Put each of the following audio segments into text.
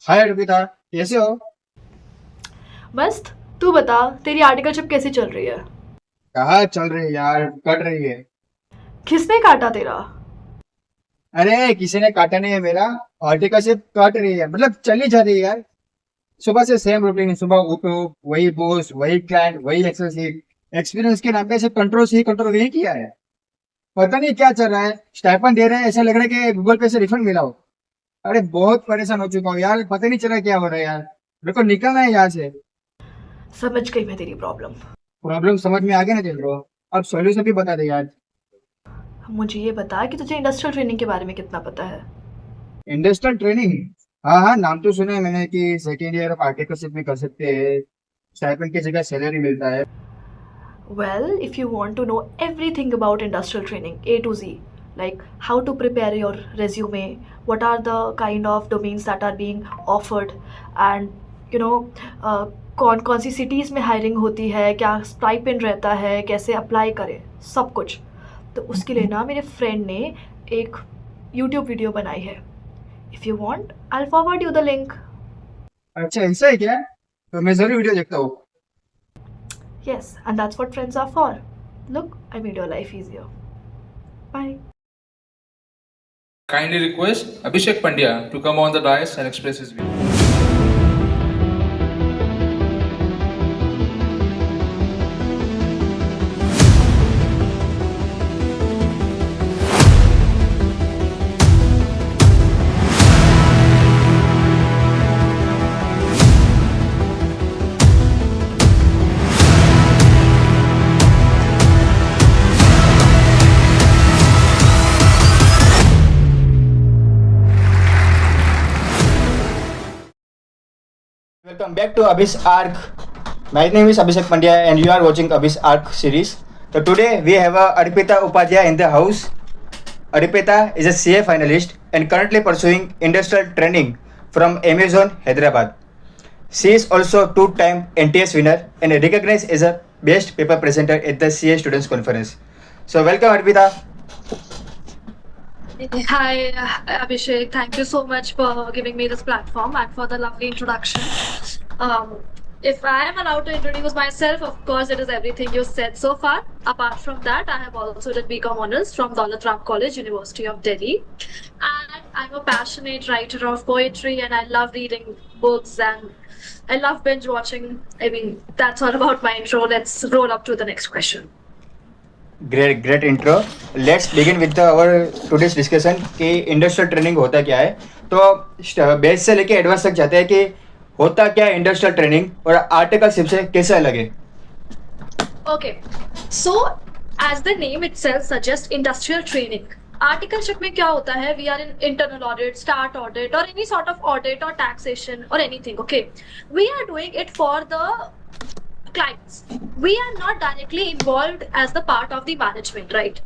हाय अर्पिता, कैसे हो? मस्त। तू बता, तेरी आर्टिकलशिप कैसी चल रही है? कहाँ चल रही है यार, कट रही है। किसने काटा तेरा? अरे किसी ने काटा नहीं है मेरा। हॉर्टिकलशिप कट रही है, मतलब चली जा रही है यार। सुबह से सेम रूटीन है, सुबह उठो, वही बॉस, वही क्लाइंट, वही एक्सेल शीट। एक्सपीरियंस के नाम पे ऐसे कंट्रोल सी कंट्रोल नहीं किया है। पता नहीं क्या चल रहा है। स्टाइपेंड दे रहे हैं, ऐसा लग रहा है कि गूगल पे से रिफंड मिला हो। अरे बहुत परेशान हो चुका हूँ यार, पता नहीं चला क्या हो रहा है यार। मेरे को निकलना है यहाँ से। समझ गई मैं तेरी प्रॉब्लम। प्रॉब्लम समझ में आ गया ना चल रहा। अब सॉल्यूशन भी बता दे यार। मुझे ये बता कि तुझे इंडस्ट्रियल ट्रेनिंग के बारे में कितना पता है? Industrial training. हाँ हाँ, नाम तो सुना है मैंने कि सेकेंड ईयर ऑफ आर्टिकलशिप में कर सकते हैं। स्टाइपेंड की जगह सैलरी मिलता है। Well, if you want to know everything about industrial training, A to Z, like how to prepare your resume, what are the kind of domains that are being offered, and you know, कौन कौन सी cities में hiring होती है, क्या stipend रहता है, कैसे apply करें, सब कुछ। तो उसके लिए ना मेरे फ्रेंड ने एक यूट्यूब वीडियो बनाई है। If you want I will forward you the link. अच्छा ऐसा है क्या? तो मैं जरूर वीडियो देखता हूँ। Yes, and that's what friends are for. Look, I made your life easier. Bye. Kindly request Abhishek Pandya to come on the dais and express his view. Welcome back to Abyss Arc. My name is Abhishek Pandya and you are watching Abyss Arc series. So today we have Arpita Upadhyay in the house. Arpita is a CA finalist and currently pursuing industrial training from Amazon Hyderabad. She is also two-time NTS winner and recognized as a best paper presenter at the CA Students Conference. So welcome Arpita. Hi, Abhishek. Thank you so much for giving me this platform and for the lovely introduction. If I am allowed to introduce myself, of course, it is everything you said so far. Apart from that, I have also done BCom Honors from Daulat Ram College, University of Delhi. And I'm a passionate writer of poetry and I love reading books and I love binge watching. I mean, that's all about my intro. Let's roll up to the next question. Great intro. Let's begin with our today's discussion कि industrial training होता क्या है। तो base से लेके advance तक जाते हैं कि होता क्या है इंडस्ट्रियल ट्रेनिंग और आर्टिकलशिप से कैसे अलग है। Okay, so as the name itself suggests, industrial training. Articleship में क्या होता है? We are in internal audit, start audit, or any sort of audit or taxation or anything. Okay, we are doing it for the clients. We are not directly involved as the part of the management, right?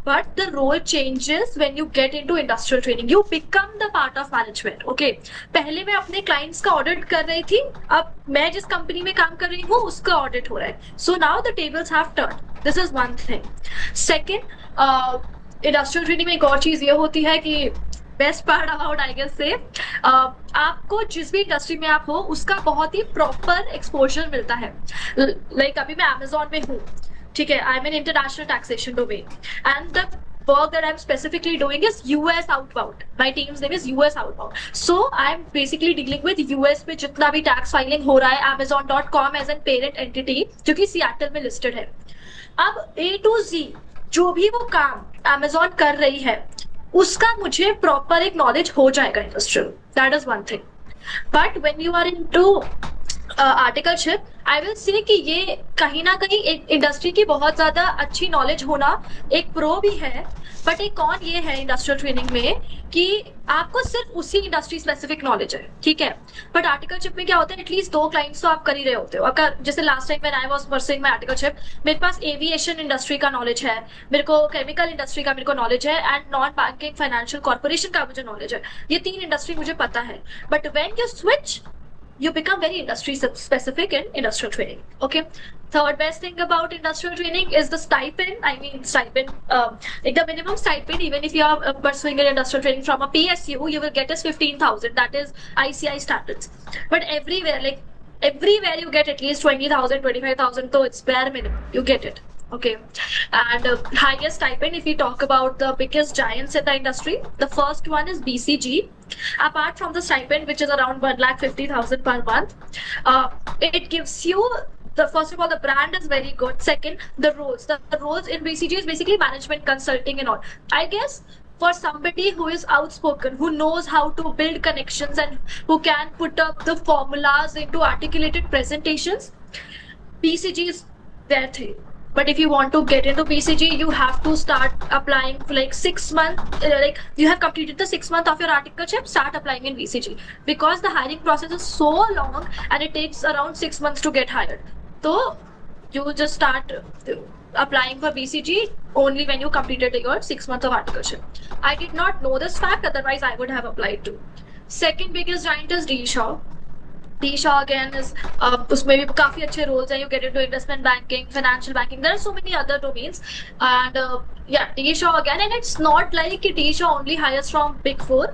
But the role changes when you get into industrial training. You become the part of management. Okay. पहले मैं अपने clients का audit कर रही थी, अब मैं जिस कंपनी में काम कर रही हूँ उसका audit हो रहा है. So now the tables have turned. This is one thing. Second, industrial training में एक और चीज ये होती है कि best part about I guess से आपको जिस भी इंडस्ट्री में आप हो उसका बहुत ही प्रॉपर एक्सपोजर मिलता है. लाइक अभी मैं अमेजोन में हूँ, ठीक है. I am in international taxation domain and the work that I'm specifically doing is US outbound. My team's name is US outbound. So I'm basically dealing with US में जितना भी tax filing हो रहा है Amazon.com as a parent entity जो कि Seattle में listed है. अब A to Z जो भी वो काम Amazon कर रही है उसका मुझे प्रॉपर एक नॉलेज हो जाएगा industrial. That is one thing. But when you are into articleship I will say कि ये कहीं ना कहीं एक इंडस्ट्री की बहुत ज्यादा अच्छी नॉलेज होना एक प्रो भी है. बट एक कौन ये है इंडस्ट्रियल ट्रेनिंग में कि आपको सिर्फ उसी इंडस्ट्री स्पेसिफिक नॉलेज है, ठीक है. बट आर्टिकलशिप में क्या होता है, एटलीस्ट 2 क्लाइंट्स तो आप कर ही रहे होते हो. आपका जैसे last time when I was pursuing my articleship मेरे पास एविएशन इंडस्ट्री का नॉलेज है, मेरे को केमिकल इंडस्ट्री का मेरे को नॉलेज है and non banking financial corporation का मुझे नॉलेज है. ये 3 इंडस्ट्री मुझे पता है. But when you switch you become very industry specific in industrial training. Okay. Third best thing about industrial training is the stipend. I mean, stipend, like the minimum stipend, even if you are pursuing an industrial training from a PSU, you will get is 15,000. That is ICI standards. But everywhere you get at least 20,000, 25,000. So it's bare minimum. You get it. Okay. And highest stipend, if we talk about the biggest giants in the industry, the first one is BCG. Apart from the stipend, which is around 1,50,000 per month, it gives you first of all, the brand is very good. Second, the roles. The roles in BCG is basically management consulting and all. I guess for somebody who is outspoken, who knows how to build connections and who can put up the formulas into articulated presentations, BCG is their thing. But if you want to get into BCG, you have to start applying for like 6 months. Like you have completed the 6 months of your articleship, start applying in BCG, because the hiring process is so long and it takes around 6 months to get hired. So you just start applying for BCG only when you completed your 6 months of articleship. I did not know this fact, otherwise I would have applied too. Second biggest giant is D Shaw. D Shaw again is उसमें भी काफी अच्छे roles हैं. You get into investment banking, financial banking. There are so many other domains, and yeah, D Shaw again. And it's not like D Shaw only hires from Big Four.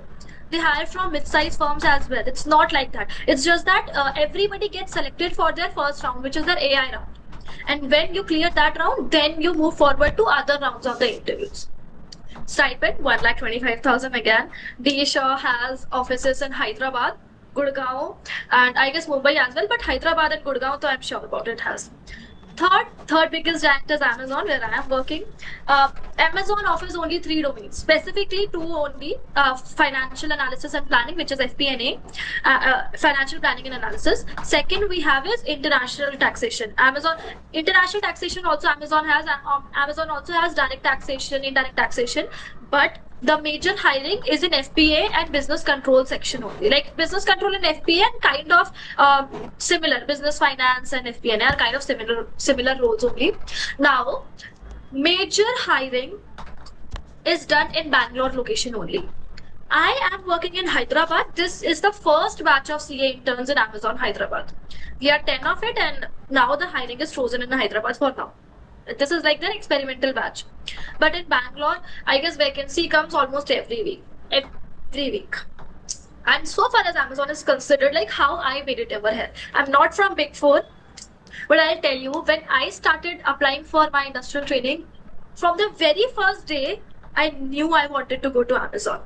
They hire from mid-sized firms as well. It's not like that. It's just that everybody gets selected for their first round, which is their AI round. And when you clear that round, then you move forward to other rounds of the interviews. Stipend, 1,25,000 again. D Shaw has offices in Hyderabad, Gurgaon, and I guess Mumbai as well, but Hyderabad and Gurgaon, so I'm sure about it has. Third biggest giant is Amazon, where I am working. Amazon offers only 3 domains, specifically 2 only: financial analysis and planning, which is FP&A, financial planning and analysis. Second we have is international taxation. International taxation also Amazon has, and Amazon also has direct taxation, indirect taxation, but the major hiring is in FP&A and business control section only. Like business control and FP&A and kind of similar. Business finance and FP&A are kind of similar roles only. Now, major hiring is done in Bangalore location only. I am working in Hyderabad. This is the first batch of CA interns in Amazon Hyderabad. We are 10 of it, and now the hiring is frozen in Hyderabad for now. This is like their experimental batch. But in Bangalore, I guess vacancy comes almost every week. And so far as Amazon is considered, like how I made it ever here. I'm not from Big Four, but I'll tell you, when I started applying for my industrial training, from the very first day, I knew I wanted to go to Amazon.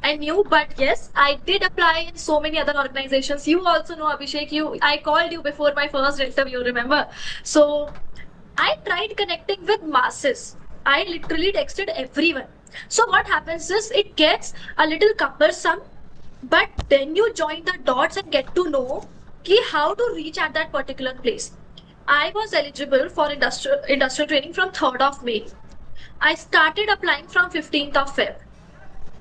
I knew, but yes, I did apply in so many other organizations. You also know, Abhishek, I called you before my first interview, remember? So I tried connecting with masses. I literally texted everyone. So what happens is it gets a little cumbersome, but then you join the dots and get to know how to reach at that particular place. I was eligible for industrial training from 3rd of May. I started applying from 15th of Feb.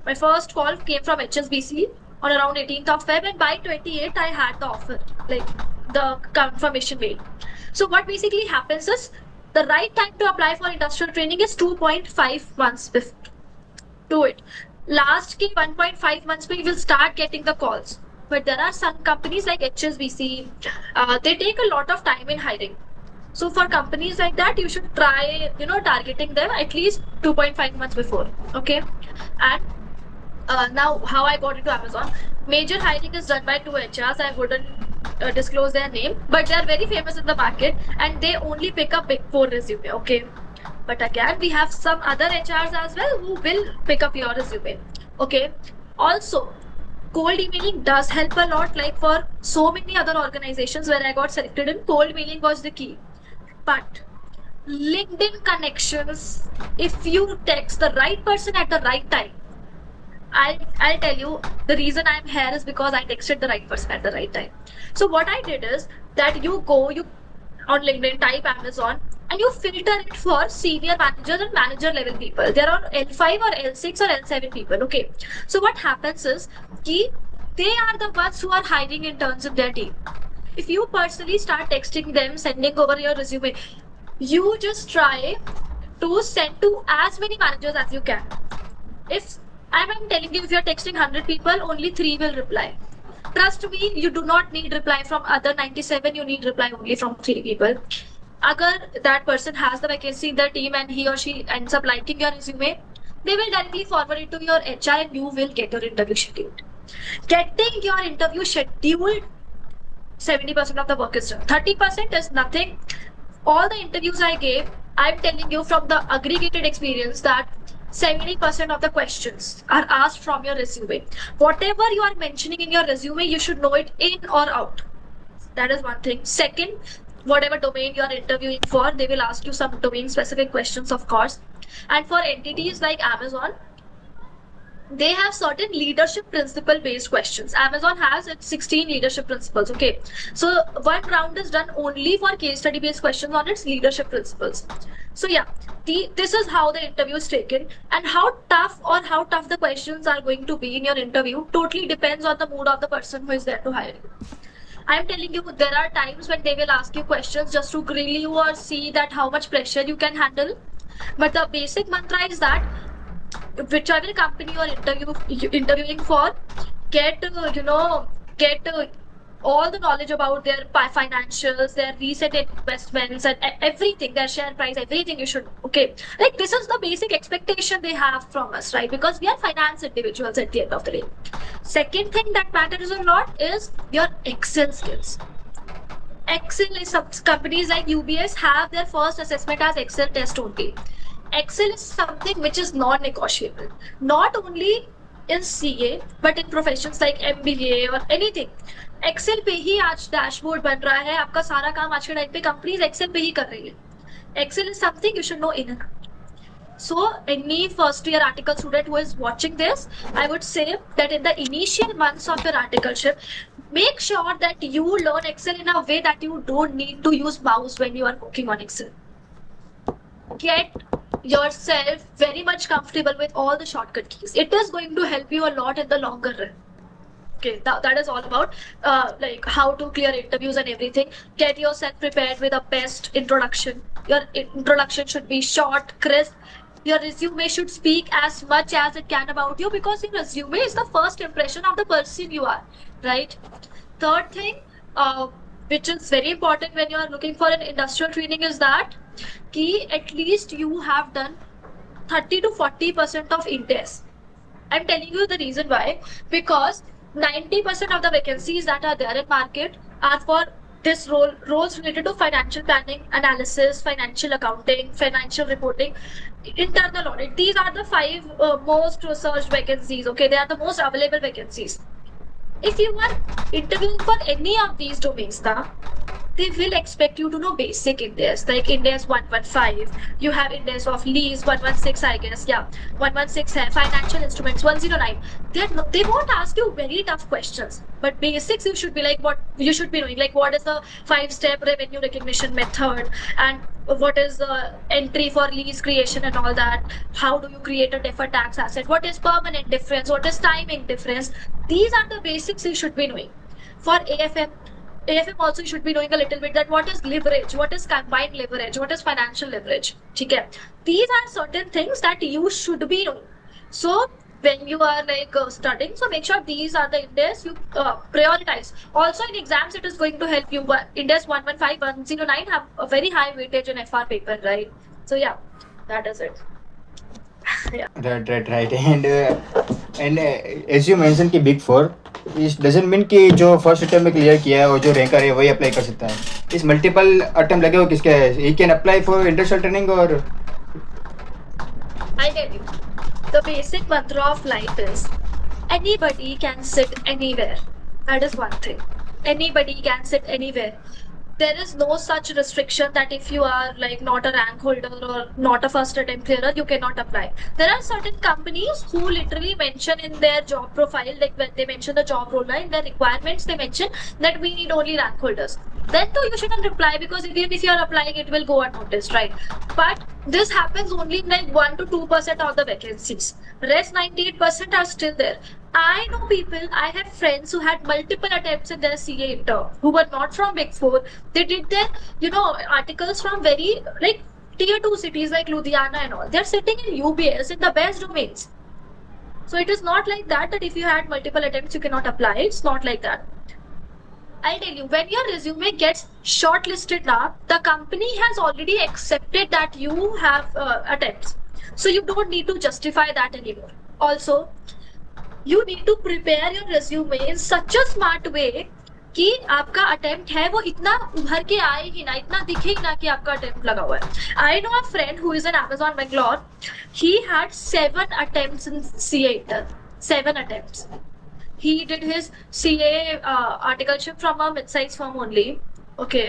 My first call came from HSBC on around 18th of Feb, and by 28th I had the offer, like the confirmation mail. So what basically happens is, the right time to apply for industrial training is 2.5 months before. Do it. Last 1.5 months we will start getting the calls. But there are some companies like HSBC, they take a lot of time in hiring. So for companies like that, you should try, targeting them at least 2.5 months before. Okay. And now how I got into Amazon. Major hiring is done by 2 HRs. I wouldn't disclose their name, but they are very famous in the market and they only pick up Big Four resume. Okay. But again, we have some other HRs as well who will pick up your resume. Okay. Also, cold emailing does help a lot. Like for so many other organizations where I got selected in, cold emailing was the key. But LinkedIn connections, if you text the right person at the right time, I'll tell you, the reason I'm here is because I texted the right person at the right time. So what I did is that you on LinkedIn, type Amazon, and you filter it for senior managers and manager level people. There are L5 or L6 or L7 people. Okay. So what happens is they are the ones who are hiring interns in their team. If you personally start texting them, sending over your resume, you just try to send to as many managers as you can. If I'm telling you, if you're texting 100 people, only 3 will reply. trust me, you do not need reply from other 97, you need reply only from 3 people. Agar that person has the vacancy in their team and he or she ends up liking your resume, they will directly forward it to your HR and you will get your interview scheduled. Getting your interview scheduled, 70% of the work is done. 30% is nothing. All the interviews I gave, I'm telling you from the aggregated experience that 70% of the questions are asked from your resume. Whatever you are mentioning in your resume, you should know it in or out. That is one thing. Second, whatever domain you are interviewing for, they will ask you some domain specific questions, of course. And for entities like Amazon, they have certain leadership principle based questions. Amazon has its 16 leadership principles. Okay, so one round is done only for case study based questions on its leadership principles. So yeah, this is how the interview is taken, and how tough the questions are going to be in your interview totally depends on the mood of the person who is there to hire you. I'm telling you, there are times when they will ask you questions just to grill you or see that how much pressure you can handle. But the basic mantra is that whichever company you're interviewing for, get all the knowledge about their financials, their recent investments, and everything, their share price, everything you should. Okay, like this is the basic expectation they have from us, right? Because we are finance individuals at the end of the day. Second thing that matters a lot is your Excel skills. Excel is some companies like UBS have their first assessment as Excel test only. Excel is something which is non-negotiable, not only in CA but in professions like MBA or anything. Excel पे ही आज dashboard बन रहा है, आपका सारा काम आज के टाइम पे कंपनीज एक्सेल पे ही कर रही है. Excel is something you should know in and out. So any first year article student who is watching this, I would say that in the initial months of your articleship, make sure that you learn Excel in a way that you don't need to use mouse when you are working on Excel. Get yourself very much comfortable with all the shortcut keys. It is going to help you a lot in the longer run. Okay, that is all about like how to clear interviews and everything. Get yourself prepared with a best introduction. Your introduction should be short, crisp. Your resume should speak as much as it can about you, because your resume is the first impression of the person you are, right? Third thing, which is very important when you are looking for an industrial training, is that at least you have done 30 to 40% of Indes. I'm telling you the reason why, because 90% of the vacancies that are there in market are for this roles related to financial planning, analysis, financial accounting, financial reporting, internal audit. These are the 5 most searched vacancies. Okay, they are the most available vacancies. If you are interviewing for any of these domains, they will expect you to know basic Indes, like Indes 115. You have Indes of lease 116, I guess. Yeah, 116 hai, financial instruments 109. They won't ask you very tough questions, but basics you should be like what you should be knowing, like what is the 5-step revenue recognition method, and what is the entry for lease creation and all that. How do you create a deferred tax asset? What is permanent difference? What is timing difference? These are the basics you should be knowing. For AFM also you should be knowing a little bit that what is leverage, what is combined leverage, what is financial leverage. Okay, these are certain things that you should be knowing. So when you are like studying, so make sure these are the Indes you prioritize. Also in exams it is going to help you. Indes 115, 109 have a very high weightage in FR paper, right? So yeah, that is it. Yeah. Right. And as you mentioned कि Big 4, it doesn't mean कि जो first attempt में clear किया है और जो ranker है वही अप्लाई कर सकता है. इस मल्टीपल अटेम्प्ट लगे हो किसके है? He can apply for industrial training or? I tell you, the basic mantra of life is anybody can sit anywhere. That is one thing. Anybody can sit anywhere. There is no such restriction that if you are like not a rank holder or not a first attempt clearer, you cannot apply. There are certain companies who literally mention in their job profile, like when they mention the job role, in their requirements, they mention that we need only rank holders. Then too you shouldn't apply, because even if you are applying, it will go unnoticed, right? But this happens only in like 1 to 2% of the vacancies. Rest 98% are still there. I know people, I have friends who had multiple attempts in their CA intern, who were not from Big 4. They did their, articles from very like tier 2 cities like Ludhiana and all. They're sitting in UBS in the best domains. So it is not like that if you had multiple attempts, you cannot apply. It's not like that. I'll tell you, when your resume gets shortlisted now, the company has already accepted that you have attempts. So you don't need to justify that anymore. Also, you need to prepare your resume in such a smart way कि आपका attempt है वो इतना उभर के आए ही ना, इतना दिखे ही ना कि आपका अटेम्प्ट लगा हुआ है. I know a friend who is in Amazon Bangalore. He had 7 attempts in CA intern. 7 attempts. He did his CA articleship from a mid-sized firm only. Okay.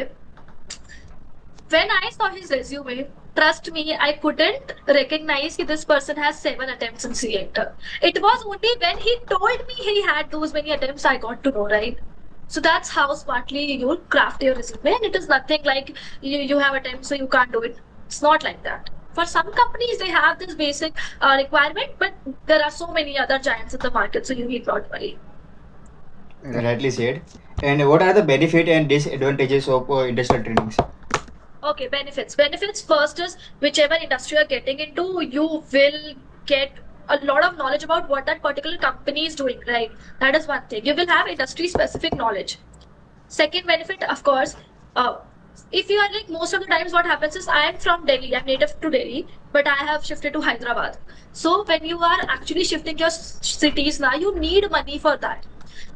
When I saw his resume, trust me, I couldn't recognize that this person has 7 attempts in CA intern. It was only when he told me he had those many attempts I got to know, right? So that's how smartly you craft your resume, and it is nothing like you have attempts so you can't do it. It's not like that. For some companies, they have this basic requirement, but there are so many other giants in the market, so you need not worry. Rightly said. And what are the benefit and disadvantages of industrial trainings? Okay, benefits. Benefits first is whichever industry you're getting into, you will get a lot of knowledge about what that particular company is doing, right? That is one thing. You will have industry specific knowledge. Second benefit, of course, if you are like most of the times what happens is I am from Delhi, I'm native to Delhi, but I have shifted to Hyderabad. So when you are actually shifting your cities now, you need money for that.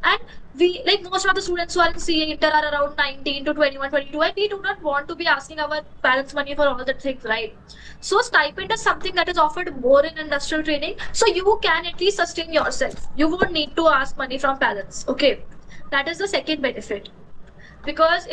And we, like most of the students who are in CA Inter are around 19 to 21, 22, and we do not want to be asking our parents money for all the things, right? So stipend is something that is offered more in industrial training, so you can at least sustain yourself. You won't need to ask money from parents, okay? That is the second benefit. Because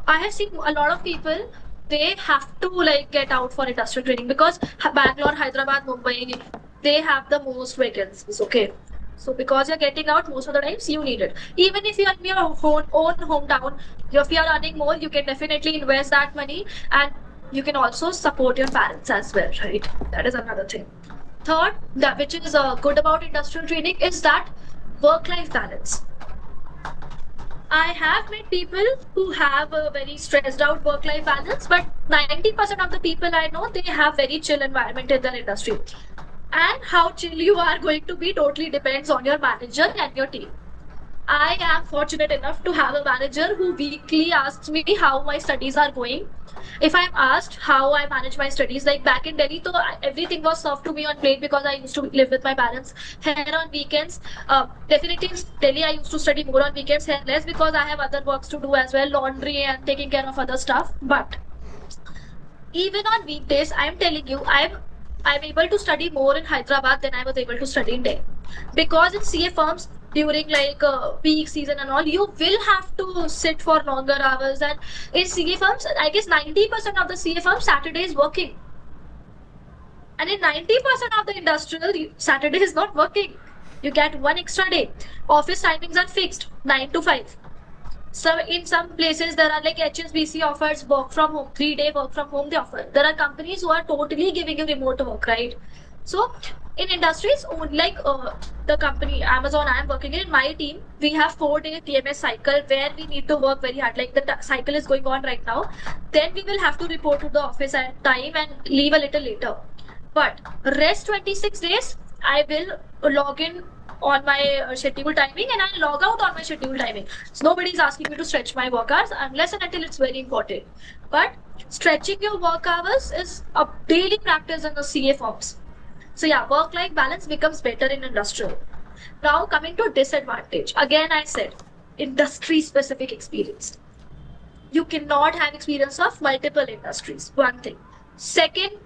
I have seen a lot of people, they have to like get out for industrial training because Bangalore, Hyderabad, Mumbai, they have the most vacancies, okay? So because you're getting out most of the times, you need it. Even if you're in your own hometown, if you're earning more, you can definitely invest that money, and you can also support your parents as well, right? That is another thing. Third, that which is good about industrial training is that work-life balance. I have met people who have a very stressed out work-life balance, but 90% of the people I know, they have very chill environment in their industry. And how chill you are going to be totally depends on your manager and your team. I am fortunate enough to have a manager who weekly asks me how my studies are going. If I'm asked how I manage my studies, like back in Delhi, so everything was served to me on plate because I used to live with my parents. Here on weekends, definitely in Delhi, I used to study more on weekends, here less because I have other works to do as well, laundry and taking care of other stuff. But even on weekdays, I'm telling you, I'm able to study more in Hyderabad than I was able to study in Delhi. Because in CA firms, during like peak season and all, you will have to sit for longer hours. And in CA firms, I guess 90% of the CA firms, Saturday is working. And in 90% of the industrial, Saturday is not working. You get one extra day. Office timings are fixed, 9 to 5. So in some places there are like HSBC offers work from home, 3-day work from home they offer. There are companies who are totally giving you remote work, right? So in industries, like the company Amazon I am working in my team, we have 4-day TMS cycle where we need to work very hard. Like the cycle is going on right now. Then we will have to report to the office at time and leave a little later. But rest 26 days, I will log in on my schedule timing and I'll log out on my schedule timing. So nobody's asking me to stretch my work hours unless and until it's very important. But stretching your work hours is a daily practice in the CA firms. So yeah, work-life balance becomes better in industrial. Now coming to disadvantage. Again, I said industry-specific experience. You cannot have experience of multiple industries. One thing. Second,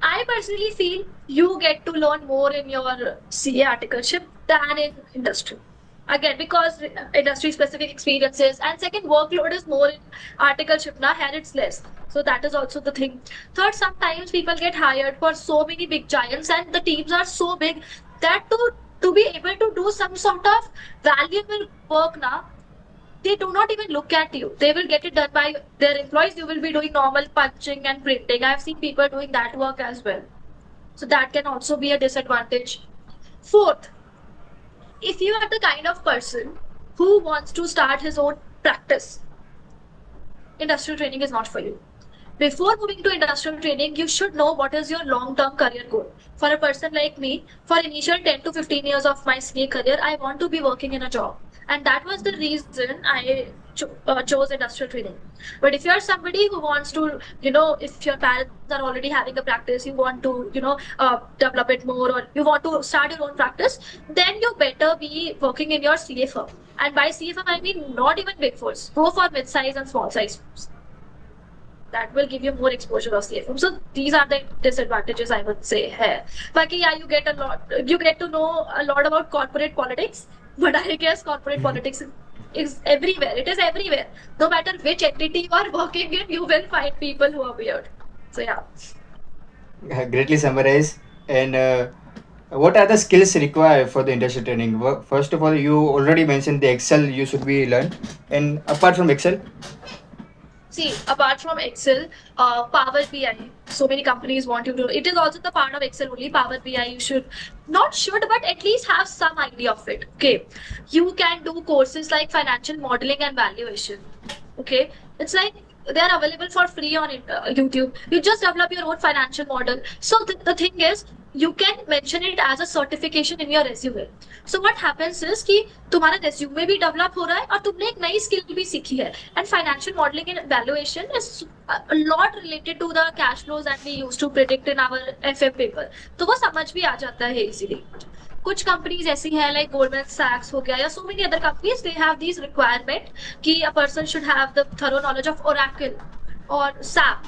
I personally feel you get to learn more in your CA articleship than in industry. Again, because industry specific experiences, and second, workload is more in articleship now, here it's less. So that is also the thing. Third, sometimes people get hired for so many big giants and the teams are so big that to be able to do some sort of valuable work now, they do not even look at you. They will get it done by their employees. You will be doing normal punching and printing. I've seen people doing that work as well. So that can also be a disadvantage. Fourth, if you are the kind of person who wants to start his own practice, industrial training is not for you. before moving to industrial training, you should know what is your long-term career goal. For a person like me, for initial 10 to 15 years of my CA career, I want to be working in a job. And that was the reason I chose industrial training. But if you're somebody who wants to, if your parents are already having a practice, you want to, develop it more, or you want to start your own practice, then you better be working in your CA firm. And by CA firm, I mean not even big fours. Go for mid-size and small-size firms. That will give you more exposure of CA firm. So these are the disadvantages, I would say. Hai. But yeah, you get to know a lot about corporate politics. But I guess corporate politics is everywhere. It is everywhere. No matter which entity you are working in, you will find people who are weird. So yeah. Greatly summarized. And what are the skills required for the industrial training? First of all, you already mentioned the Excel you should be learned. And apart from Excel, See, apart from Excel, Power BI, so many companies want you to. It is also the part of Excel only. Power BI, you should, but at least have some idea of it. Okay, you can do courses like financial modeling and valuation. Okay, it's like they are available for free on YouTube. You just develop your own financial model. So the thing is, you can mention it as a certification in your resume. So what happens is कि तुम्हारा resume भी develop हो रहा है और तुमने एक नई skill भी सीखी है. And financial modeling and valuation is a lot related to the cash flows that we used to predict in our FM paper. तो वो समझ भी आ जाता है easily. कुछ कंपनीज ऐसी हैं like Goldman Sachs हो गया या so many other companies, they have these requirement कि a person should have the thorough knowledge of Oracle or SAP.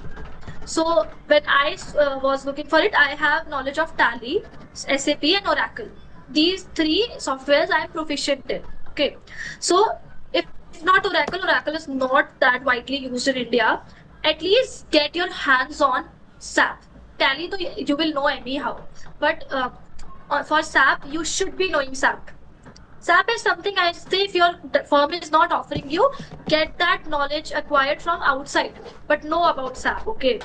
So when I was looking for it, I have knowledge of Tally, SAP and Oracle. These three softwares I am proficient in. Okay, so if not Oracle is not that widely used in India. At least get your hands on SAP. Tally you will know anyhow, but for SAP you should be knowing SAP. SAP is something I say if your firm is not offering you, get that knowledge acquired from outside, but know about SAP, okay?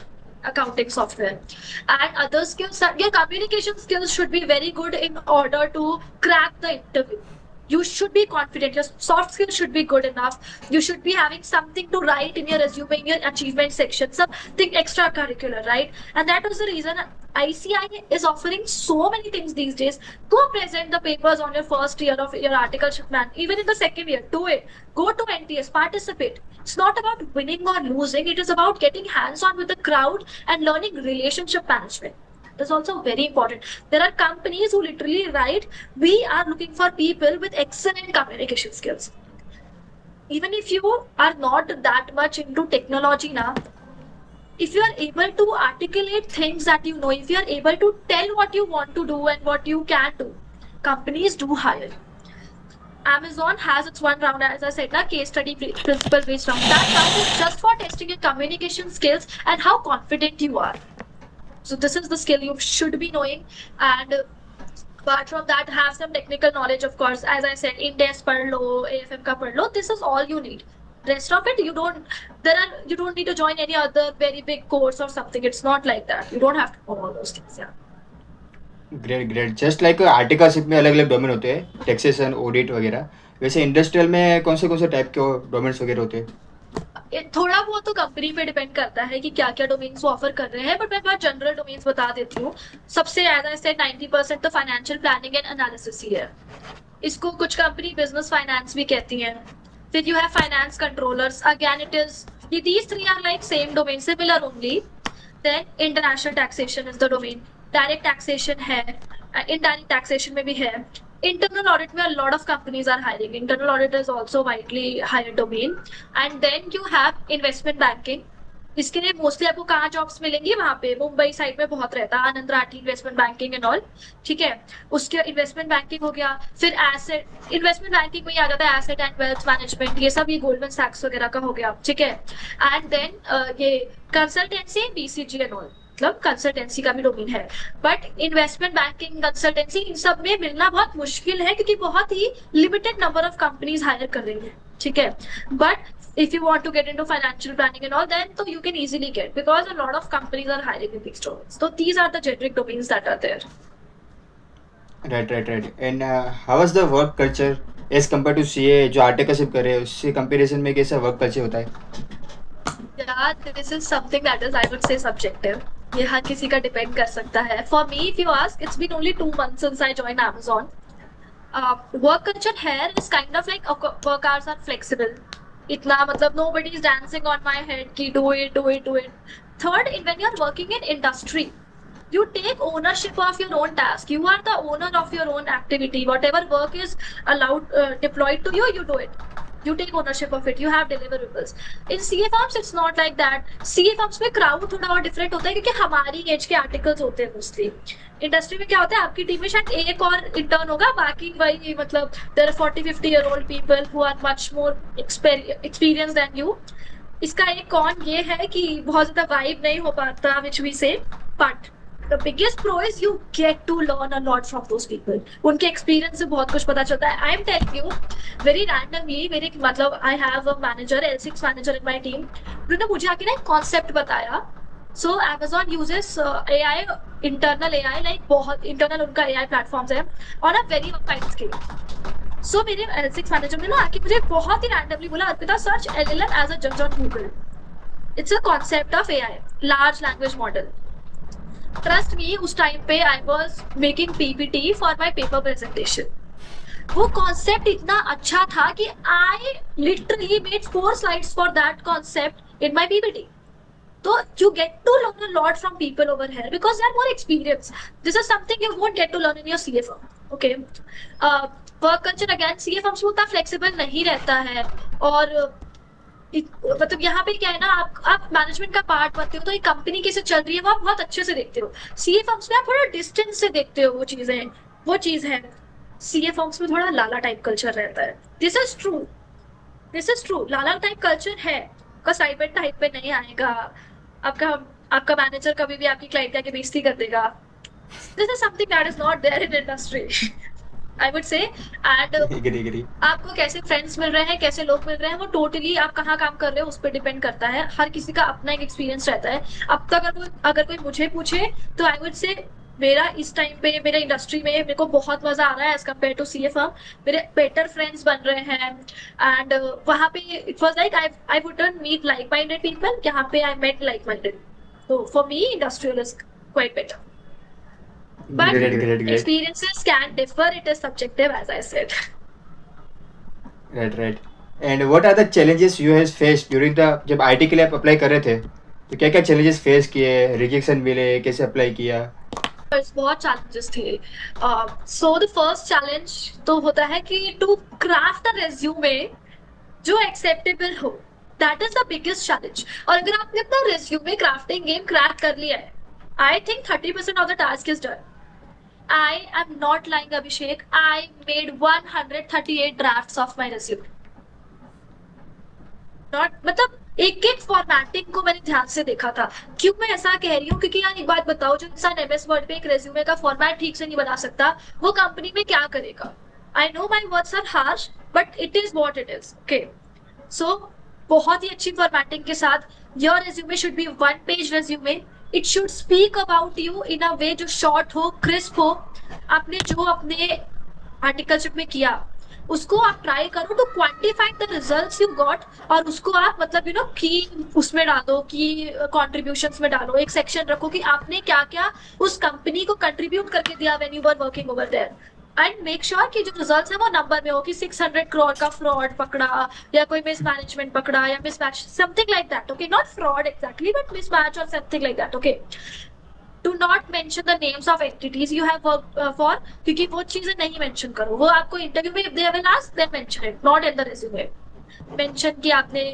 Accounting software. And other skills, your communication skills should be very good in order to crack the interview. You should be confident. Your soft skills should be good enough. You should be having something to write in your resume, in your achievement section, something extracurricular, right? And that was the reason ICI is offering so many things these days. Go present the papers on your first year of your articleship man. Even in the second year, do it. Go to NTS, participate. It's not about winning or losing. It is about getting hands-on with the crowd and learning relationship management. That's also very important. There are companies who literally write, we are looking for people with excellent communication skills. Even if you are not that much into technology now, if you are able to articulate things that you know, if you are able to tell what you want to do and what you can do, companies do hire. Amazon has its one round, as I said, case study principle based round. That round is just for testing your communication skills and how confident you are. So this is the skill you should be knowing, and apart from that, have some technical knowledge, of course. As I said, Indes पढ़ लो, AFM का पढ़ लो. This is all you need. Rest of it, you don't need to join any other very big course or something. It's not like that. You don't have to know all those things. Yeah. Great. Just like articleship में अलग अलग domain होते हैं, taxation, audit वगैरह. वैसे industrial में कौन से टाइप के डोमेन्स वगैरह होते हैं? थोड़ा बहुत तो कंपनी पे डिपेंड करता है कि क्या क्या डोमेन्स वो ऑफर कर रहे हैं, बट मैं बहुत जनरल डोमेन्स बता देती हूँ. सबसे ज्यादा से 90% तो फाइनेंशियल प्लानिंग एंड एनालिसिस ही है. इसको कुछ कंपनी बिजनेस फाइनेंस भी कहती हैं. फिर you have finance controllers. Again it is these three are like same domain, similar only. Then international taxation is the domain. Direct taxation है, इनडायरेक्ट टैक्सेशन में भी है. इंटरनल ऑडिट में a lot of companies are hiring. Internal audit is also widely hired domain. And then you have investment banking. इसके लिए mostly आपको कहाँ jobs मिलेंगी? वहाँ पे मुंबई साइड में बहुत रहता है, Anand Rathi investment banking and all. ठीक है, उसके इन्वेस्टमेंट बैंकिंग हो गया. फिर एसेट इन्वेस्टमेंट बैंकिंग में आ जाता है एसेट एंड वेल्थ मैनेजमेंट. ये सब ये गोल्डमैन सैक्स वगैरह का हो गया. ठीक है, एंड देन ये कंसल्टेंसी, BCG एंड ऑल, मतलब कंसल्टेंसी का भी डोमेन है. बट इन्वेस्टमेंट बैंकिंग, कंसल्टेंसी, इन सब में मिलना बहुत मुश्किल है क्योंकि बहुत ही limited number of companies hire कर रही हैं. ठीक है, बट if you want to get into financial planning and all, then so you can easily get, because a lot of companies are hiring in these domains. So these are the generic domains that are there. Right. And how is the work culture as compared to CA जो articleship कर रहे हैं, उससे comparison में कैसा work culture होता है? Yeah, this is something that is, I would say, subjective. ये हर किसी का डिपेंड कर सकता है. For me, if you ask, it's been only 2 months since I joined Amazon. Work culture here is kind of like work hours are flexible. इतना मतलब nobody is dancing on my head कि do it. Third, when you are working in industry, you take ownership of your own task. You are the owner of your own activity. Whatever work is allowed deployed to you, you do it. You take ownership of it. You have deliverables. In CA firms, it's not like that. CA firms में crowd थोड़ा और different होता है क्योंकि हमारी as के articles होते हैं mostly. इंडस्ट्री में क्या होता है, आपकी टीम में शायद एक और इंटर्न होगा, बाकी वही मतलब there are 40-50 year old people who are much more experience than you. इसका एक कॉन ये है कि बहुत ज्यादा वाइब नहीं हो पाता विच वी से, but the biggest pro is you get to learn a lot from those people. उनके एक्सपीरियंस से बहुत कुछ पता चलता है. I am telling you very randomly, मेरे मतलब I have a manager, L6 manager in my team. उन्होंने मुझे आके ना एक कॉन्सेप्ट बताया. So Amazon uses AI, internal AI, like बहुत internal उनका AI platforms है on a very wide scale. So मेरे L6 manager ने ना आके मुझे बहुत ही randomly बोला, Arpita search LLM as a judge on Google. It's a concept of AI, large language model. Trust me, उस टाइम पे I was making PPT for my paper presentation. वो कॉन्सेप्ट इतना अच्छा था कि I literally made 4 slides for that concept in my PPT. तो you get to learn a lot from people over here because they are more experience. This is something you won't get to learn in your CA firm. Okay, work culture again CA firms में उतना flexible नहीं रहता है. और मतलब यहाँ पे क्या है ना, आप मैनेजमेंट का पार्ट बनते हो तो एक कंपनी कैसे चल रही है वो आप बहुत अच्छे से देखते हो. सीए फर्म्स में आप थोड़ा डिस्टेंस से देखते हो वो चीज है. सीए फर्म्स में थोड़ा लाला टाइप कल्चर रहता है. This is true. Lala type culture है, आपका साइबर टाइप पे नहीं आएगा. आपका मैनेजर कभी भी आपकी क्लाइंट की बेइज्जती कर देगा. This is something that is not there in industry, I would say. And आपको कैसे फ्रेंड्स मिल रहे हैं, कैसे लोग मिल रहे हैं, वो टोटली आप कहाँ काम कर रहे हो उस पर डिपेंड करता है. हर किसी का अपना एक एक्सपीरियंस रहता है. अब तक अगर कोई मुझे पूछे तो आई वुड से मेरा इस टाइम पे मेरे इंडस्ट्री में मेरे को बहुत मजा आ रहा है as compare to CA firm. मेरे बेटर फ्रेंड्स बन रहे हैं एंड वहाँ पे it was like I wouldn't meet like minded people. यहाँ पे आई मेट लाइक माइंडेड. तो for me industrial is quite better. But great. experiences can differ. It is subjective, as I said. Right. And what are the challenges you have faced during the जब IT के लिए आप apply कर रहे थे तो क्या क्या challenges फेस किए, रिजेक्शन मिले, कैसे अप्लाई किया? बहुत challenges थे. So the first challenge तो होता है कि to craft a resume जो acceptable हो. That is the biggest challenge. और अगर आपने अपना resume crafting game crack कर लिया है, I think 30% of the task is done. I am not lying, Abhishek. I made 138 drafts of my resume. मतलब एक फॉर्मेटिंग को मैंने ध्यान से देखा था. क्यों मैं ऐसा कह रही हूँ, क्योंकि यार एक बात बताओ, जो इंसान MS वर्ड पे एक रेज्यूमे का फॉर्मेट ठीक से नहीं बना सकता, वो कंपनी में क्या करेगा? I know my words are harsh but it is what it is. Okay, so बहुत ही अच्छी फॉर्मेटिंग के साथ your resume should be 1 page resume. It should speak about you in a way जो शॉर्ट हो, क्रिस्प हो. आपने जो अपने आर्टिकलशिप में किया उसको आप ट्राई करो to quantify the results you got, और उसको आप मतलब की उसमें डालो, की कॉन्ट्रीब्यूशंस में डालो. एक सेक्शन रखो कि आपने क्या क्या उस कंपनी को कंट्रीब्यूट करके दिया when you were working over there. And make sure कि जो रिजल्ट्स है वो नंबर में हो कि 600 crore का फ्रॉड पकड़ा या कोई मिसमैनेजमेंट पकड़ा या mismatch, something like that. Okay, not fraud exactly but mismatch और something like that. Okay, do not mention the names of entities you have worked for, क्योंकि वो चीजें नहीं मेंशन करो. वो आपको इंटरव्यू में they will ask, then mention it, not in the resume. Mention कि आपने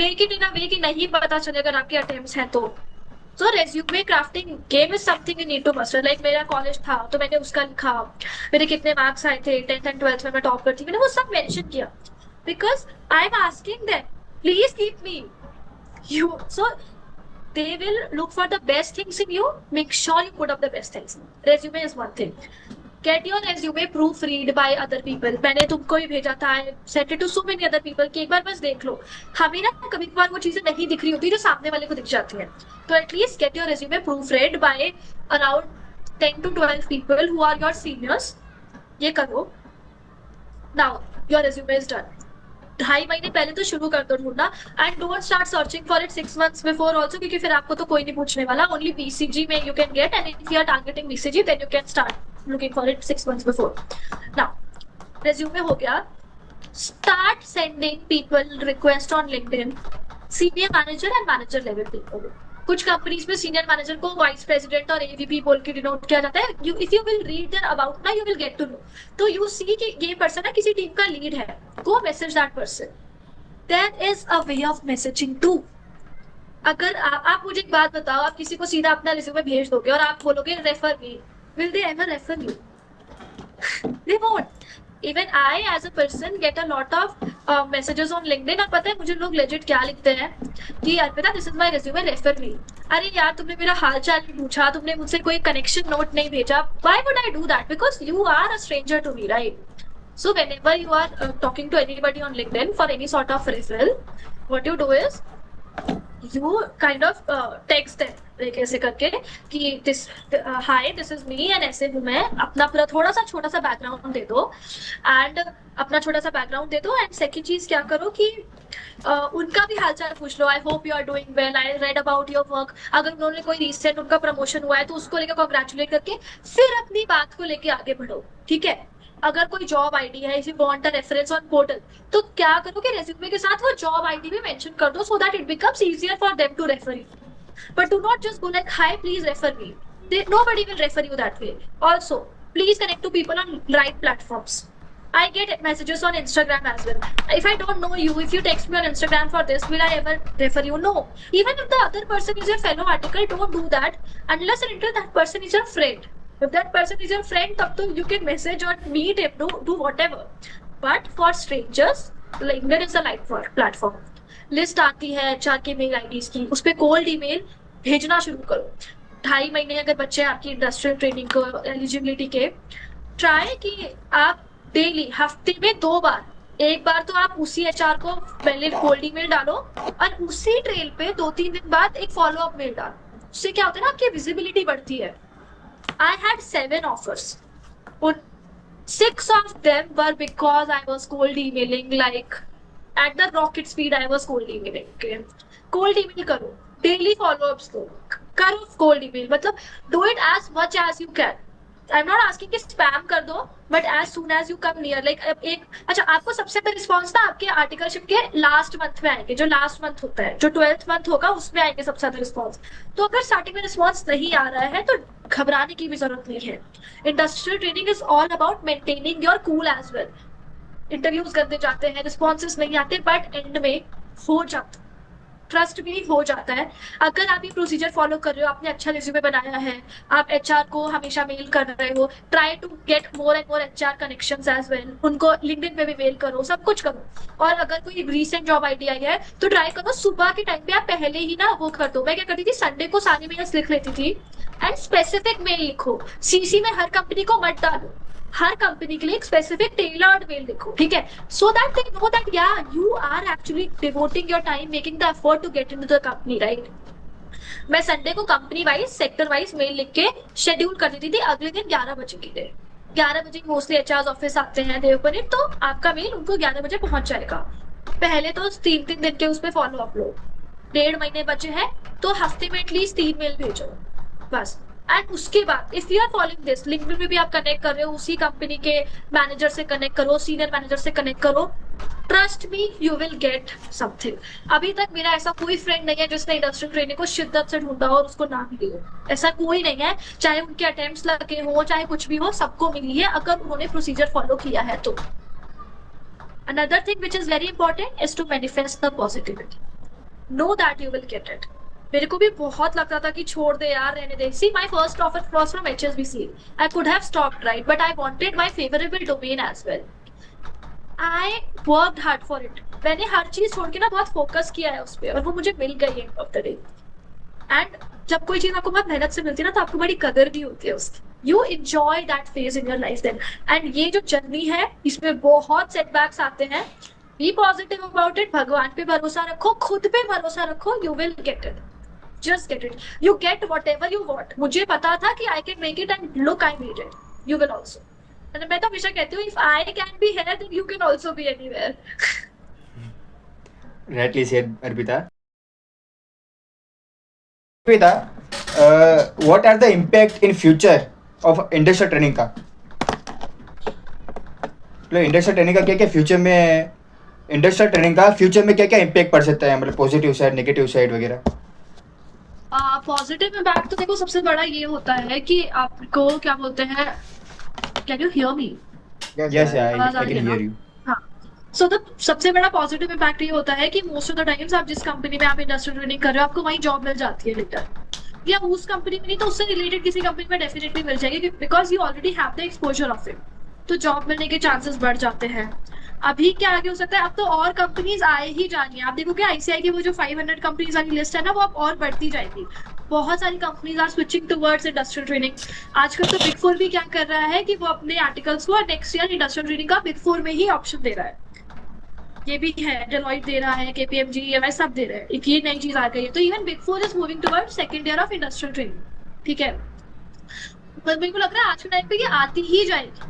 मेक इट इन अ वे कि नहीं पता चले अगर आपके अटेम्प्ट्स हैं तो. So resume crafting game is something you need to master. Like मेरा कॉलेज था तो मैंने उसका लिखा, मेरे कितने मार्क्स आए थे 10th and 12th में मैं टॉप करती, मैंने वो सब मेंशन किया. Because I am asking them, please keep me. So they will look for the best things in you. Make sure you put up the best things. Resume is one thing. Get your resume proofread by other people. मैंने तुमको ही भेजा था, I sent it to so many other people कि एक बार बस देख लो. हमें ना कभी कभार वो चीजें नहीं दिख रही होती जो सामने वाले को दिख जाती हैं. तो at least get your resume proofread by around 10 to 12 people who are your seniors. ये करो. Now your resume is done. 2.5 महीने पहले तो शुरू कर दो ढूंढना, and don't start searching for it 6 months before also, क्योंकि फिर आपको तो कोई नहीं पूछने वाला. ओनली बीसीजी में you can get, and if you are targeting BCG then you can start looking for it 6 months before. Now resume हो गया. Start sending people request on LinkedIn, senior manager and manager level people. कुछ companies में senior manager को vice president और AVP बोल के denote किया जाता है. If you will read there about ना, you will get to know. तो यू सी कि ये पर्सन ना किसी टीम का लीड है, go message that person. There is a way of messaging to. अगर आप मुझे एक बात बताओ, आप किसी को सीधा अपना रिज्यूमे भेज दोगे और आप बोलोगे refer me, will they ever refer you? They won't. Even I as a person get a lot of messages on LinkedIn, और पता है मुझे लोग legit क्या लिखते हैं कि Arpita this is my resume, refer me. अरे यार तुमने मेरा हाल चाल नहीं पूछा, तुमने मुझसे कोई कनेक्शन नोट नहीं भेजा. Why would I do that? Because you are a stranger to me, right? So whenever you are talking to anybody on LinkedIn for any sort of referral, what you do is you kind of text them like ऐसे करके कि this hi this is me and ऐसे हूँ मैं. अपना पूरा थोड़ा सा छोटा सा बैकग्राउंड दे दो, एंड अपना छोटा सा बैकग्राउंड दे दो. एंड सेकंड चीज क्या करो कि उनका भी हालचाल पूछ लो. I hope you are doing well, I read about your work. अगर उन्होंने कोई रिसेंट उनका प्रमोशन हुआ है तो उसको लेकर कॉन्ग्रेचुलेट करके फिर अपनी बात को लेके आगे बढ़ो. ठीक है. अगर कोई जॉब आईडी है, if you want a reference on portal, तो क्या करो कि रेज्यूमे के साथ वो जॉब आईडी भी मेंशन कर दो, so that it becomes easier for them to refer you. But do not just go like, hi, please refer me. Nobody will refer you that way. Also, please connect to people on right platforms. I get messages on Instagram as well. If I don't know you, if you text me on Instagram for this, will I ever refer you? No. Even if the other person is your fellow article, don't do that unless and until that person is your friend. If that person is your friend, तब तो you can message or meet him, do whatever. But for strangers, LinkedIn is a light platform. List आती है HR के mail IDs की, उस पर cold email भेजना शुरू करो. 2.5 महीने अगर बच्चे आपकी इंडस्ट्रियल ट्रेनिंग को एलिजिबिलिटी के, ट्राई कि आप डेली हफ्ते में 2 बार, एक बार तो आप उसी एचआर को पहले कोल्ड ईमेल डालो और उसी ट्रेल पे 2-3 दिन बाद एक फॉलो अप मेल डालो. उससे क्या होता है ना, आपकी विजिबिलिटी बढ़ती है. I had 7 offers. 6 of them were because I was cold emailing like at the rocket speed. I was cold emailing. Okay? Cold email करो, daily follow-ups करो cold email. मतलब do it as much as you can. I'm not asking कि spam कर दो, but as soon as you come near, like एक अच्छा आपको सबसे पहले रिस्पॉन्स ना आपके आर्टिकलशिप के लास्ट मंथ में आएंगे. जो लास्ट मंथ होता है, जो 12th मंथ होगा उसमें आएंगे सबसे ज्यादा रिस्पॉन्स. तो अगर स्टार्टिंग में रिस्पॉन्स नहीं आ रहा है तो घबराने की भी जरूरत नहीं है. Industrial training is all about maintaining your cool as well. Interviews करते जाते हैं, रिस्पॉन्सेस नहीं आते, बट एंड में हो जाता, ट्रस्ट भी हो जाता है. अगर आप ये प्रोसीजर फॉलो कर रहे हो, आपने अच्छा रिज्यूमे बनाया है, आप एचआर को हमेशा मेल कर रहे हो, try to get more and more HR connections as well. उनको लिंक्डइन पे भी मेल करो, सब कुछ करो. और अगर कोई रीसेंट जॉब आईडी आई है तो ट्राई करो सुबह के टाइम पे आप पहले ही ना वो कर दो. मैं क्या करती थी, संडे को सारी मेल्स लिख लेती थी एंड स्पेसिफिक मेल लिखो. सीसी में हर कंपनी को मत डालो, हर कंपनी के लिए एक स्पेसिफिक टेलर्ड मेल लिखो. ठीक है, so that they know that या you are actually devoting your time, making the effort to get into the company, right. मैं संडे को company wise, sector wise mail लिख के शेड्यूल कर देती थी अगले दिन 11 बजे के लिए. 11 बजे मोस्टली एचआर ऑफिस आते हैं देवपनी, तो आपका मेल उनको 11 बजे पहुंच जाएगा. पहले तो 3-3 दिन के उस पर फॉलो अप लो. 1.5 महीने बचे हैं तो हफ्ते में एटलीस्ट 3 मेल भेजो बस. एंड उसके बाद if you are following this, LinkedIn में भी आप कनेक्ट कर रहे हो, उसी कंपनी के मैनेजर से कनेक्ट करो, सीनियर मैनेजर से कनेक्ट करो. Trust me, you will get something. अभी तक मेरा ऐसा कोई फ्रेंड नहीं है जिसने इंडस्ट्रियल ट्रेनिंग को शिद्दत से ढूंढा और उसको ना मिली हो. ऐसा कोई नहीं है, चाहे उनके अटेम्प्ट्स लगे हो, चाहे कुछ भी हो, सबको मिली है अगर उन्होंने प्रोसीजर फॉलो किया है तो. Another thing which is very important is to manifest the positivity. Know that you will get it. मेरे को भी बहुत लगता था कि छोड़ दे यार, रहने दे. See my first offer was from HSBC. I could have stopped, right, but I wanted my favourable domain as well. I worked hard for it. मैंने हर चीज छोड़ के ना बहुत फोकस किया है उस पर, और वो मुझे मिल गई end of the day. And जब कोई चीज आपको बहुत मेहनत से मिलती है ना, तो आपको बड़ी कदर भी होती है उसकी. You enjoy that phase in your life then. And ये जो जर्नी है, इसमें बहुत सेटबैक्स आते हैं. Be positive about it. भगवान पे भरोसा रखो, खुद पे भरोसा रखो. You will get it. Just get it. You get whatever you want. मुझे पता था कि I can make it and look, I made it. You will also. And मैं तो हमेशा कहती हूँ, if I can be here, then you can also be anywhere. rightly said, Arpita. Arpita, what are the impact in future of industrial training का? मतलब industrial training का क्या क्या फ्यूचर में, इंडस्ट्रियल ट्रेनिंग का फ्यूचर में क्या क्या इम्पैक्ट पड़ सकता है, मतलब पॉजिटिव साइड, नेगेटिव साइड वगैरह? पॉजिटिव इम्पैक्ट तो देखो सबसे बड़ा ये होता है कि आपको क्या बोलते हैं, can you hear me? Yes, I आवाज आ रही कैन है ना? Hear you. हाँ, सो द सबसे बड़ा पॉजिटिव इम्पैक्ट ये होता है कि मोस्ट ऑफ द टाइम्स आप जिस कंपनी में आप इंडस्ट्रियल ट्रेनिंग कर रहे हो आपको वहीं जॉब मिल जाती है लेटर, या उस कंपनी में नहीं तो उससे रिलेटेड किसी कंपनी में डेफिनेटली मिल जाएगी, because you already have the exposure of it, तो जॉब मिलने के चांसेस बढ़ जाते हैं. अभी क्या आगे हो सकता है, अब तो और कंपनीज आए ही जानी है. आप देखोगे आईसीआई की वो जो 500 कंपनीज वाली लिस्ट है ना, वो अब और बढ़ती जाएगी. बहुत सारी companies are switching towards industrial training. आजकल तो बिग फोर भी क्या कर रहा है कि वो अपने आर्टिकल्स को नेक्स्ट ईयर इंडस्ट्रियल ट्रेनिंग का बिग फोर में ही ऑप्शन दे रहा है. ये भी है, डेलॉइट दे रहा है, केपीएमजी, ईएमएस सब दे रहे हैं. एक ये नई चीज आ गई है, तो even big four is moving towards second year of industrial training. ठीक है, पर मेरे को लग रहा है आज के टाइम पे ये आती ही जाएगी.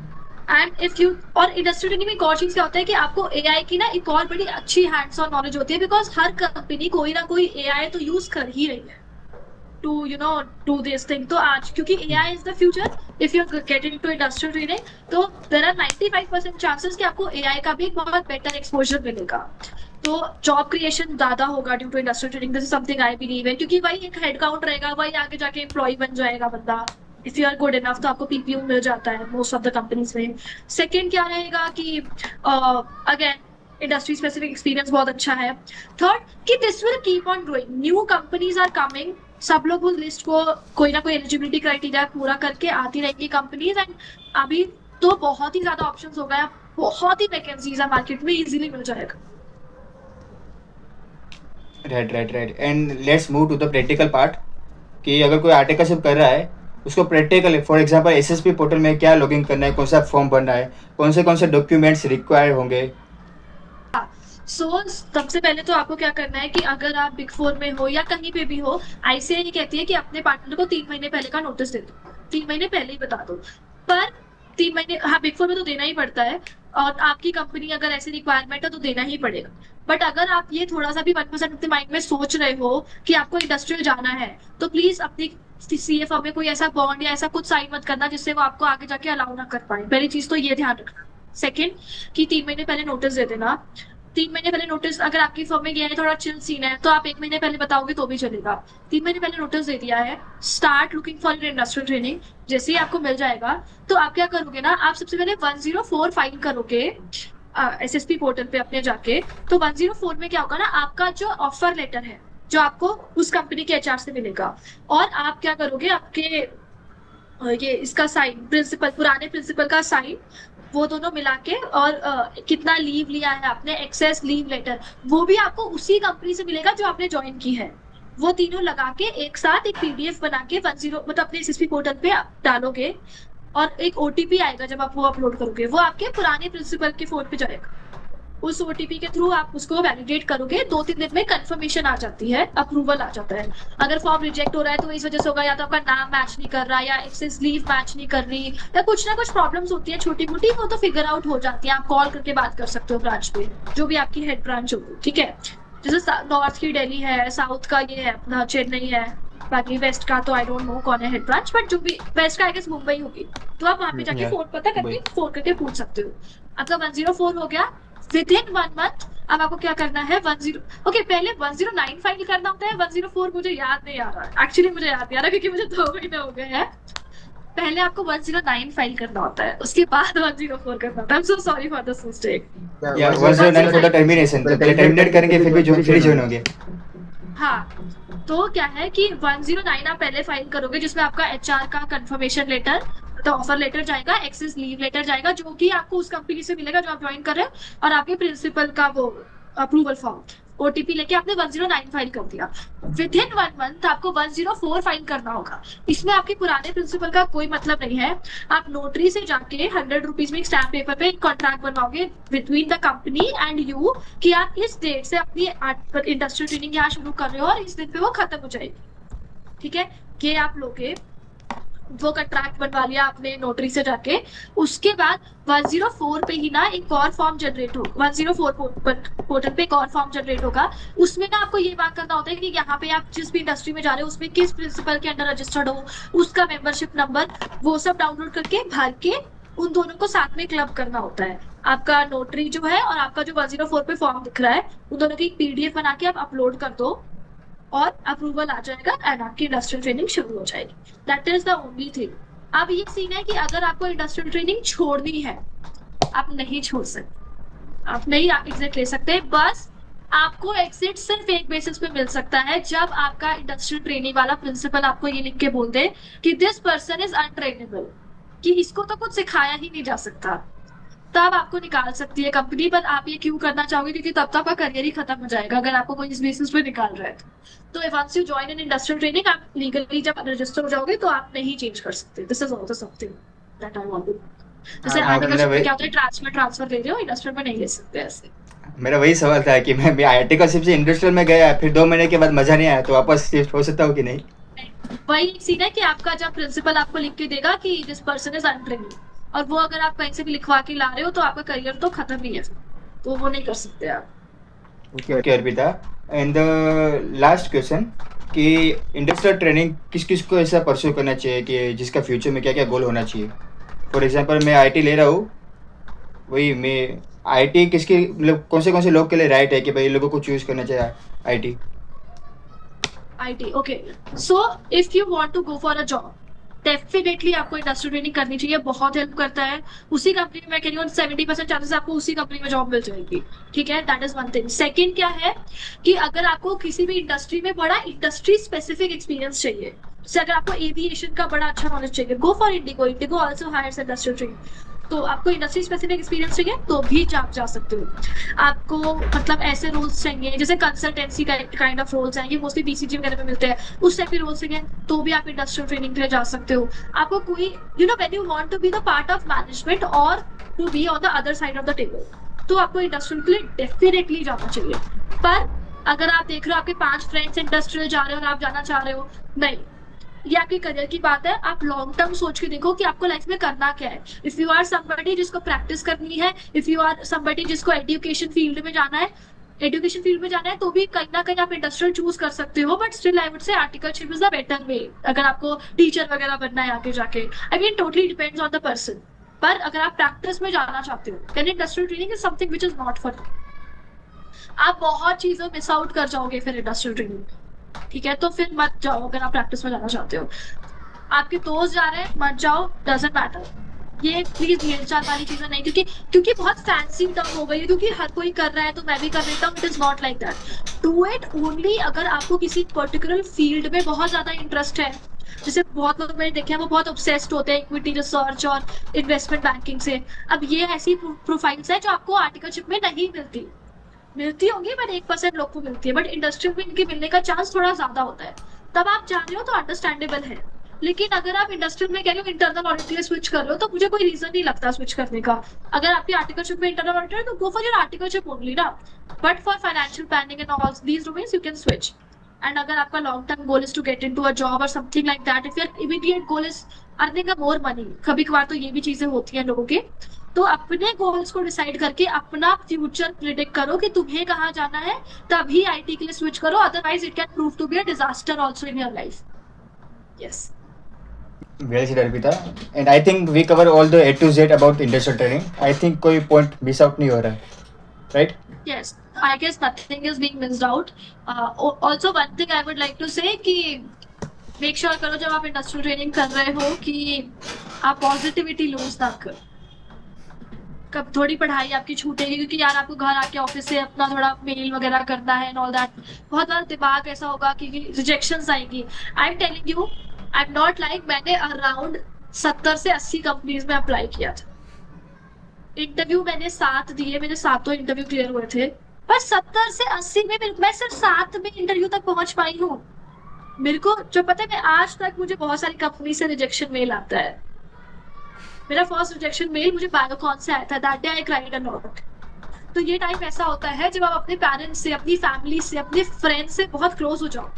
एंड इफ यू, और इंडस्ट्रियल ट्रेनिंग में एक और चीज क्या होता है कि आपको एआई की ना एक और बड़ी अच्छी हैंड्स ऑन नॉलेज होती है, बिकॉज हर कंपनी कोई ना कोई एआई तो यूज कर ही रही है टू डू दिस थिंग. तो आज क्योंकि AI is the future, if you get into industrial training तो देयर आर 95% चांसेस कि आपको एआई का भी एक बहुत बेटर एक्सपोजर मिलेगा. तो जॉब क्रिएशन ज्यादा होगा due to industrial training. This is something I believe है, क्योंकि वही एक हेड काउंट रहेगा, वही आगे जाके एम्प्लॉय बन जाएगा बंदा. If you are good enough तो आपको पीपीयू मिल जाता है मोस्ट ऑफ द कंपनीज में. सेकंड क्या रहेगा कि अगेन इंडस्ट्री स्पेसिफिक एक्सपीरियंस बहुत अच्छा है. थर्ड कि this will keep on growing, new companies are coming, सब लोग उस लिस्ट को कोई ना कोई एलिजिबिलिटी क्राइटेरिया पूरा करके आती रहेंगी कंपनीज. एंड अभी तो बहुत ही ज्यादा ऑप्शंस हो गया, बहुत ही वैकेंसीज है मार्केट में, इजीली मिल जाएगा. Right. And let's move to the practical part, कि अगर कोई आर्टिकलशिप कर रहा है उसको practical, for example SSP portal में क्या लॉगिन करना है, कौन सा फॉर्म भरना है, कौन से डॉक्यूमेंट्स रिक्वायर होंगे. सो सबसे पहले तो आपको क्या करना है कि अगर आप बिग फोर में हो या कहीं पे भी हो, आईसीआई कहती है कि अपने पार्टनर को 3 महीने पहले का नोटिस दे दो, 3 महीने पहले ही बता दो. पर 3 महीने, हाँ बिग फोर में तो देना ही पड़ता है, और आपकी कंपनी अगर ऐसी रिक्वायरमेंट है तो देना ही पड़ेगा. बट अगर आप ये थोड़ा सा भी 1% अपने माइंड में सोच रहे हो कि आपको इंडस्ट्रियल जाना है, तो प्लीज अपनी सीएफओ में कोई ऐसा बॉन्ड या ऐसा कुछ साइन मत करना जिससे वो आपको आगे जाके अलाउ ना कर पाए. पहली चीज तो ये ध्यान रखना. सेकंड कि 3 महीने पहले नोटिस दे देना. 3 महीने पहले नोटिस, अगर आपकी फर्म में ये है थोड़ा चिल सीन है तो आप 1 महीने पहले बताओगे तो भी चलेगा. 3 महीने पहले नोटिस दे दिया है, start looking for industrial training. जैसे ही आपको मिल जाएगा तो आप क्या करोगे ना, आप सबसे पहले 104 फाइल करोगे एसएसपी पोर्टल पे अपने जाके. तो 104 में क्या होगा ना, आपका जो ऑफर लेटर है जो आपको उस कंपनी के एचआर से मिलेगा, और आप क्या करोगे, आपके ये इसका साइन, प्रिंसिपल, पुराने प्रिंसिपल का साइन, वो दोनों मिला के, और कितना लीव लिया है आपने, एक्सेस लीव लेटर, वो भी आपको उसी कंपनी से मिलेगा जो आपने ज्वाइन की है. वो तीनों लगा के एक साथ एक पीडीएफ बना के 10 मतलब अपने एसएसपी पोर्टल पे डालोगे, और एक ओटीपी आएगा जब आप वो अपलोड करोगे, वो आपके पुराने प्रिंसिपल के फोन पे जाएगा. उस ओटीपी के थ्रू आप उसको वैलिडेट करोगे, 2-3 दिन में कंफर्मेशन आ जाती है, अप्रूवल आ जाता है. अगर फॉर्म रिजेक्ट हो रहा है तो इस वजह से होगा, या तो आपका नाम मैच नहीं कर रहा, या एक्सेस लीव मैच नहीं कर रही, या कुछ ना कुछ प्रॉब्लम्स होती है छोटी मोटी, वो तो फिगर आउट हो जाती है. आप कॉल करके बात कर सकते हो ब्रांच पे, जो भी आपकी हेड ब्रांच होगी. ठीक है, जैसे नॉर्थ की दिल्ली है, साउथ का ये है अपना चेन्नई है, बाकी वेस्ट का तो आई डोंट नो कौन है हेड ब्रांच, बट जो भी वेस्ट का आई गेस मुंबई होगी, तो आप वहां पे जाके फोन पता करके फोन करके पूछ सकते हो. आपका 104 हो गया, विद इन 1 मंथ अब आपको क्या करना है, पहले 109 फाइल करना होता है. 104 मुझे याद नहीं आ रहा, एक्चुअली मुझे याद नहीं आ रहा क्योंकि मुझे 2 महीने हो गए हैं. पहले आपको 109 फाइल करना होता है, उसके बाद 104 करना होता है. I am so sorry for this mistake. या 109 फॉर द टर्मिनेशन, तो टर्मिनेट करेंगे फिर भी जो फिर ज्वाइन होंगे. हाँ, तो क्या है कि 109 आप पहले फाइल करोगे, जिसमें आपका एचआर का कंफर्मेशन लेटर, तो ऑफर लेटर जाएगा, एक्सेस लीव लेटर जाएगा, जो कि आपको उस कंपनी से मिलेगा जो आप ज्वाइन कर रहे हो, और आपके प्रिंसिपल का वो अप्रूवल फॉर्म, ओटीपी लेके आपने 109 फाइल कर दिया. विद इन 1 मंथ आपको 104 फाइल करना होगा. इसमें आपके पुराने प्रिंसिपल का कोई मतलब नहीं है. आप नोटरी से जाके 100 रुपीज में एक स्टैम्प पेपर पे एक कॉन्ट्रैक्ट बनवाओगे between the company and you, कि आप इस डेट से अपनी इंडस्ट्रियल ट्रेनिंग यहाँ शुरू कर रहे हो और इस दिन पे वो खत्म हो जाएगी. ठीक है, ये आप लोगे. वो कंट्रैक्ट बनवा लिया आपने नोटरी से जाके, उसके बाद 104 पे ही ना एक और फॉर्म जनरेट हो, 104 पोर्टल पे एक और फॉर्म जनरेट होगा। उसमें ना आपको ये बात करना होता है कि यहाँ पे आप जिस भी इंडस्ट्री में जा रहे हो उसमें किस प्रिंसिपल के अंडर रजिस्टर्ड हो, उसका मेंबरशिप नंबर, वो सब डाउनलोड करके भर के उन दोनों को साथ में क्लब करना होता है। आपका नोटरी जो है और आपका जो 104 पे फॉर्म दिख रहा है, उन दोनों की पीडीएफ बना के आप अपलोड कर दो और अप्रूवल आ जाएगा एंड आपकी इंडस्ट्रियल ट्रेनिंग शुरू हो जाएगी। That is the only thing. अब ये सीन है कि अगर आपको इंडस्ट्रियल ट्रेनिंग छोड़नी है, आप नहीं छोड़ सकते, आप नहीं एग्जिट ले सकते। बस आपको एग्जिट सिर्फ एक बेसिस पे मिल सकता है, जब आपका इंडस्ट्रियल ट्रेनिंग वाला प्रिंसिपल आपको ये लिख के बोल दे कि दिस पर्सन इज अनट्रेनेबल, कि इसको तो कुछ सिखाया ही नहीं जा सकता, तब आपको निकाल सकती है कंपनी। पर आप ये क्यों करना चाहोगे, क्योंकि तब तक आपका करियर ही खत्म हो जाएगा अगर आपको कोई इस बेसिस पे निकाल रहा है। तो once you join in industrial training, आप लीगली जब रजिस्टर हो जाओगे तो आप नहीं चेंज कर सकते। This is also something that I want to, जैसे आर्टिकल में क्या होता है ट्रांसफर ले रहे हो, इंडस्ट्रियल में नहीं ले सकते ऐसे। मेरा वही सवाल था कि मैं IIT का शिफ्ट से इंडस्ट्रियल में गया, फिर 2 महीने के बाद मजा नहीं आया, तो वापस शिफ्ट हो सकता हूँ कि नहीं? वही सीन है कि आपका जब प्रिंसिपल आपको लिख के देगा कि दिस पर्सन इज अनट्रेन्ड, और वो अगर आप कहीं से भी लिखवा के ला रहे हो तो आपका करियर तो खत्म ही है, तो वो नहीं कर सकते आप। Okay Arpita, and the last question कि इंडस्ट्रियल ट्रेनिंग किस किस को ऐसा परस्यू करना चाहिए कि जिसका फ्यूचर में क्या क्या गोल होना चाहिए? फॉर एग्जांपल मैं IIT ले रहा हूँ, वही मैं IIT किसके मतलब कौन से लोग के लिए राइट है कि भाई लोगों को चूज करना चाहिए IIT? IT, okay. So if you want to go for a job, definitely आपको इंडस्ट्रियल ट्रेनिंग करनी चाहिए, बहुत हेल्प करता है। उसी कंपनी में मैं कह रही हूँ 70% चांसेस आपको उसी कंपनी में जॉब मिल जाएगी, ठीक है, that is one thing. Second क्या है कि अगर आपको किसी भी इंडस्ट्री में बड़ा इंडस्ट्री स्पेसिफिक एक्सपीरियंस चाहिए, जैसे अगर आपको एविएशन का बड़ा अच्छा नॉलेज चाहिए, go for IndiGo. IndiGo also hires industrial training. तो आपको इंडस्ट्री स्पेसिफिक एक्सपीरियंस चाहिए तो भी आप जा सकते हो। आपको मतलब ऐसे रोल्स चाहिए जैसे कंसल्टेंसी काइंड ऑफ रोल्स हैं, ये मोस्टली BCG वगैरह में मिलते हैं, उस टाइप के रोल्स चाहिए तो भी आप इंडस्ट्रियल ट्रेनिंग के लिए जा सकते हो। आपको कोई when you want to be the part of management और to be on the other side of the table, तो आपको इंडस्ट्रियल के लिए डेफिनेटली जाना चाहिए। पर अगर आप देख रहे हो आपके 5 फ्रेंड्स इंडस्ट्रियल जा रहे हो और आप जाना चाह रहे हो, नहीं, ये आपके करियर की बात है। आप लॉन्ग टर्म सोच के देखो कि आपको लाइफ में करना क्या है। इफ यू आर समबडी जिसको प्रैक्टिस करनी है, इफ यू आर समबडी जिसको एजुकेशन फील्ड में जाना है, तो भी कहीं ना कहीं आप इंडस्ट्रियल चूज कर सकते हो। But still I would say articleship is the better way अगर आपको टीचर वगैरह बनना है आगे जाके। I mean totally depends on the person. पर अगर आप प्रैक्टिस में जाना चाहते हो then industrial training is something which is not for you. आप बहुत चीजें मिस आउट कर जाओगे फिर इंडस्ट्रियल ट्रेनिंग, ठीक है, तो फिर मत जाओ। अगर आप प्रैक्टिस में जाना चाहते हो, आपके दोस्त जा रहे हैं, मत जाओ, डजंट मैटर। ये प्लीज भेड़ चाल वाली चीजें नहीं, क्योंकि बहुत फैंसी टर्म हो गई है, क्योंकि हर कोई कर रहा है तो मैं भी कर लेता हूँ। It is not like that. Do it only अगर आपको किसी पर्टिकुलर फील्ड में बहुत ज्यादा इंटरेस्ट है। जैसे बहुत लोग मैंने देखे हैं वो बहुत ऑब्सेस्ड होते हैं इक्विटी रिसर्च और इन्वेस्टमेंट बैंकिंग से। अब ये ऐसी प्रोफाइल्स है जो आपको आर्टिकलशिप में नहीं मिलती होंगी, बट 1% लोग को मिलती है, बट इंडस्ट्री में इनके मिलने का चांस थोड़ा ज्यादा होता है। तब आप जा रहे हो तो अंडरस्टैंडेबल है। लेकिन अगर आप इंडस्ट्रियल में कह रहे हो इंटरनल ऑडिट के लिए स्विच कर रहे हो, तो मुझे कोई रीजन नहीं लगता स्विच करने का। अगर आपकी आर्टिकलशिप में इंटरनल ऑडिटर है तो go for your articleship only ना, but for financial planning and all these domains you can switch. And अगर आपका long term goal is to get into a job और something like that, if your immediate goal is earning a more money, कभी कभार तो ये भी चीजें होती हैं लोगों के, तो अपने गोल्स को डिसाइड करके अपना फ्यूचर प्रिडिक्ट करो कि तुम्हें कहाँ जाना है, तभी IT के लिए स्विच करो। Otherwise it can prove to be a disaster also in your life. Yes, well said Arpita, and I think we cover all the A to Z about industrial training. I think कोई point miss out नहीं हो रहा है, right? yes, I guess nothing is being missed out. Also one thing I would like to say कि make sure करो जब आप industrial training कर रहे हो कि आप पॉजिटिविटी लूज ना करो। कब थोड़ी पढ़ाई आपकी छूटेगी क्योंकि यार आपको घर आके ऑफिस से अपना थोड़ा मेल वगैरह करना है एंड ऑल दैट, बहुत बार दिमाग ऐसा होगा कि रिजेक्शंस आएंगी। I am telling you, I am not like, मैंने अराउंड 70 से 80 कंपनीज में अप्लाई किया था। इंटरव्यू मैंने 7 दिए, मेरे 7 इंटरव्यू क्लियर हुए थे, पर 70 से 80 में मैं सिर्फ 7 में इंटरव्यू तक पहुंच पाई हूँ। मेरे को जो पता है, मैं आज तक मुझे बहुत सारी कंपनी से रिजेक्शन मेल आता है। मेरा फर्स्ट रिजेक्शन मेल मुझे बायोकॉन से आया था, that day I cried a lot. तो ये टाइम ऐसा होता है जब आप अपने पेरेंट्स से, अपनी फैमिली से, अपने फ्रेंड्स से बहुत क्लोज हो जाओ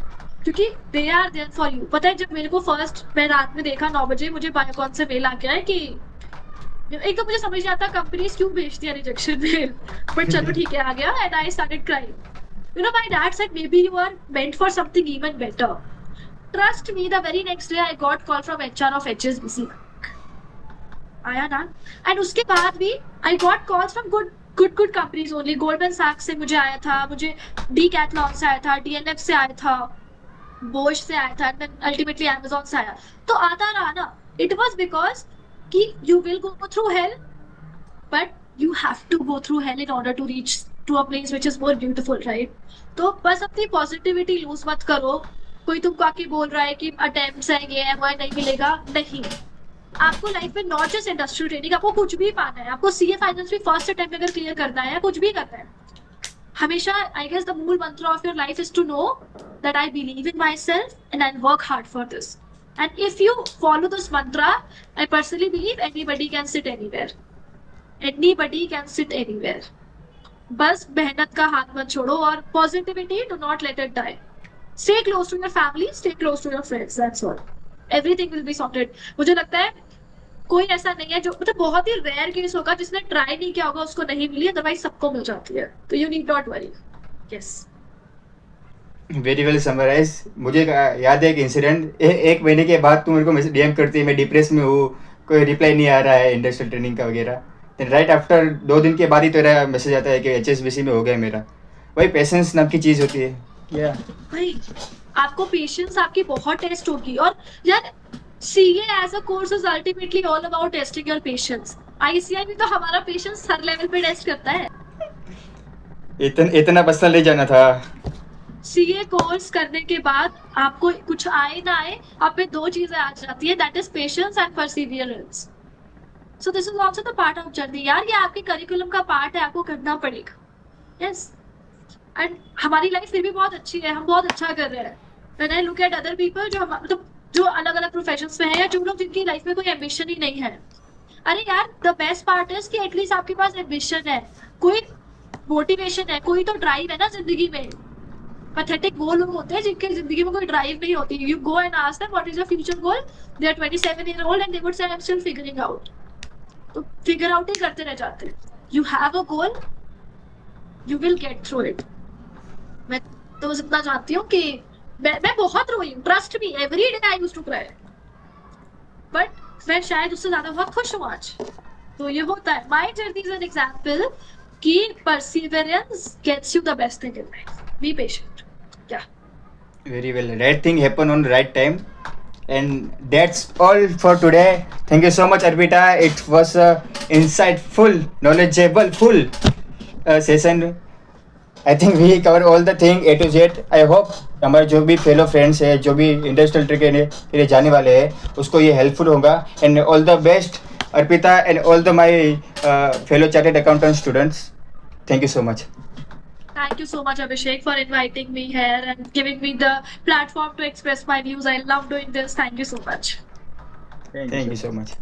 क्योंकि they are there for you. पता है जब मेरे को फर्स्ट मैं रात में देखा 9 बजे मुझे बायोकॉन से मेल आ गया है कि एक तो मुझे समझ नहीं आता कंपनीज क्यों भेजती है रिजेक्शन मेल, बट चलो ठीक है आ गया and I started crying. You know my dad said maybe you are meant for something even better. Trust me the very next day I got call from HR of HSBC आया ना, and उसके बाद भी I got calls from good companies only. Goldman सैक्स से मुझे आया था, मुझे डीकैथलॉन से आया था, DNF से आया था, बोश से आया था, अल्टीमेटली Amazon से आया। तो आता रहा ना, इट वाज बिकॉज कि you will go through hell, but you have to go through hell in order to reach to a place which is more beautiful, right? तो बस अपनी पॉजिटिविटी लूज मत करो। कोई तुमको आके बोल रहा है कि अटेम्प्ट्स हैं, ये है, वो है, नहीं मिलेगा, नहीं। आपको लाइफ में नॉट जस्ट इंडस्ट्रियल ट्रेनिंग, आपको कुछ भी पाना है, आपको CA फाइनेंस भी फर्स्ट अटेम्प्ट अगर क्लियर करना है, कुछ भी करना है, हमेशा आई गेस द मूल मंत्र of your life is to know that I believe in myself and I work hard for this. And if you follow this mantra, I personally believe anybody can sit anywhere. Anybody can sit anywhere. बस मेहनत का हाथ मत छोड़ो और positivity, do not let it die. Stay close to your family, stay close to your friends. That's all. Everything will be sorted. मुझे लगता है कोई ऐसा नहीं है जो मतलब बहुत ही रेयर केस होगा जिसने ट्राई नहीं किया होगा उसको नहीं मिली, अदरवाइज सबको मिल जाती है। तो you need not worry. Yes. Very well summarise. मुझे याद है एक इंसिडेंट, एक महीने के बाद तू मेरे को मैसेज DM करती है, मैं डिप्रेस में हूँ, कोई रिप्लाई नहीं आ रहा है इंडस्ट्रियल ट्रेनिंग का वगैरह। देन राइट आफ्टर 2 दिन के बाद ही तेरा मैसेज आता है कि HSBC में हो गया मेरा। वही पेशेंस नाम की चीज़ होती है। या भाई आपको पेशेंस आपकी बहुत टेस्ट होगी। और यार CA as a course is ultimately all about testing your patience. ICI भी तो हमारा पेशेंस हर लेवल पे टेस्ट करता है। इतना बस्ता ले जाना था। CA कोर्स करने के बाद आपको कुछ आए ना आए, आप में 2 चीजें आ जाती है, that is patience and Perseverance. So this is also the part of journey. यार ये आपके करिकुलम का पार्ट है, आपको करना पड़ेगा। यस, एंड हमारी लाइफ फिर भी बहुत अच्छी है, हम बहुत अच्छा कर रहे हैं। When I look at other people जो मतलब जो अलग अलग प्रोफेशंस में है या जो लोग जिनकी लाइफ में कोई एम्बिशन ही नहीं है, अरे यार द बेस्ट पार्ट इज कि एटलीस्ट आपके पास एम्बिशन है, कोई मोटिवेशन है, कोई तो ड्राइव है ना जिंदगी में। पैथेटिक वो लोग होते हैं जिनके जिंदगी में कोई ड्राइव नहीं होती। You go and ask them what is your future goal, they are 27 year old and they would say I am still figuring out. तो फिगर आउट ही करते रह जाते हैं। You have a goal, you will get through it. मैं तो बस इतना जानती हूँ कि मैं बहुत रोई हूँ, trust me, every day I used to cry, but मैं शायद उससे ज्यादा बहुत खुश हूँ आज। तो ये होता है। My journey is an example कि perseverance gets you the best thing in life. Be patient. Yeah. Very well. Right thing happen on the right time. And that's all for today. Thank you so much, Arpita. It was a insightful, knowledgeable, full session. I think we cover all the thing A to Z. I hope हमारे जो भी fellow friends है, जो भी industrial training के लिए जाने वाले हैं, उसको ये हेल्पफुल होगा। And all the best Arpita and all the my fellow chartered accountant students. Thank you so much. Thank you so much, Abhishek, for inviting me here and giving me the platform to express my views. I love doing this. Thank you so much. Thank you so much.